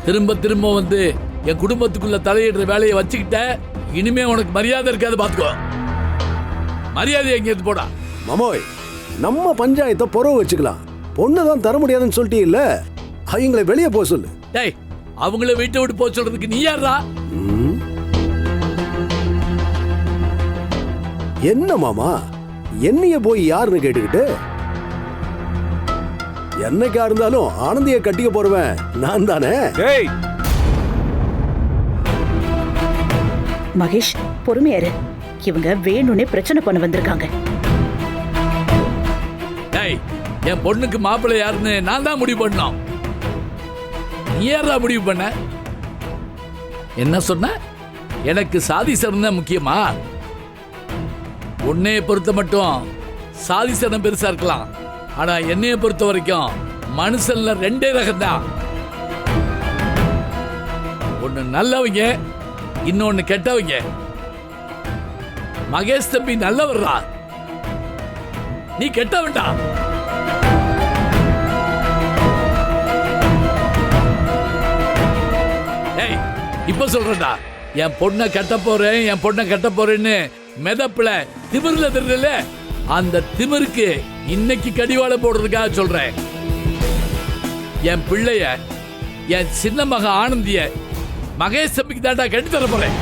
திரும்ப திரும்ப வந்து என் குடும்பத்துக்குள்ள தலையிடுற வேலையை வச்சுக்கிட்ட, இனிமே உனக்கு மரியாதை இருக்காது, பாத்துக்கோ. மரியாதை எங்கேருந்து போடா. மாமோய், நம்ம பஞ்சாயத்தை புறவு வச்சுக்கலாம். பொண்ணுதான் தர முடியாதுன்னு சொல்லிட்டே இல்ல, அவங்களை வெளியே போக சொல்லு. டேய், அவங்கள வீட்டை விட்டு போக சொல்றதுக்கு நீ யாரா? என்ன மாமா, என்னைய போய் யாருன்னு கேட்டுக்கிட்டு? என்னைக்கா இருந்தாலும் ஆனந்திய கட்டிக்க போறவன் நான் தானே. மகேஷ், பொறுமையாரு. இவங்க வேணும்னே பிரச்சனை பண்ண வந்திருக்காங்க. டேய், என் பொண்ணுக்கு மாப்பிள்ளை யாருன்னு நான் தான் முடிவு பண்ணோம். நீ யாரா முடிவு பண்ண? என்ன சொன்ன? எனக்கு சாதி சரணம் தான் முக்கியமா? உன்னைய பொறுத்த மட்டும் சாதி சரணம் பெருசா இருக்கலாம், ஆனா என்னைய பொறுத்த வரைக்கும் மனுஷன்ல ரெண்டே ரகம் தான். ஒன்னு நல்லவங்க, இன்னொன்னு கெட்டவங்க. மகேஷ் தம்பி நல்லவர்ரா, நீ கெட்டவன்டா. ஏய், இப்ப சொல்றேன்டா, என் பொண்ணை கட்ட போறேன், என் பொண்ணை கட்ட போறேன்னு மெதப்புல திமிர்ல தெரியல, அந்த திமிருக்கு இன்னைக்கு கடிவாள போடுறதுக்காக சொல்றேன். என் பிள்ளைய, என் சின்ன மக ஆனந்திய மகேஷ் தம்பிக்கு தாண்டா கட்டி தர போறேன்.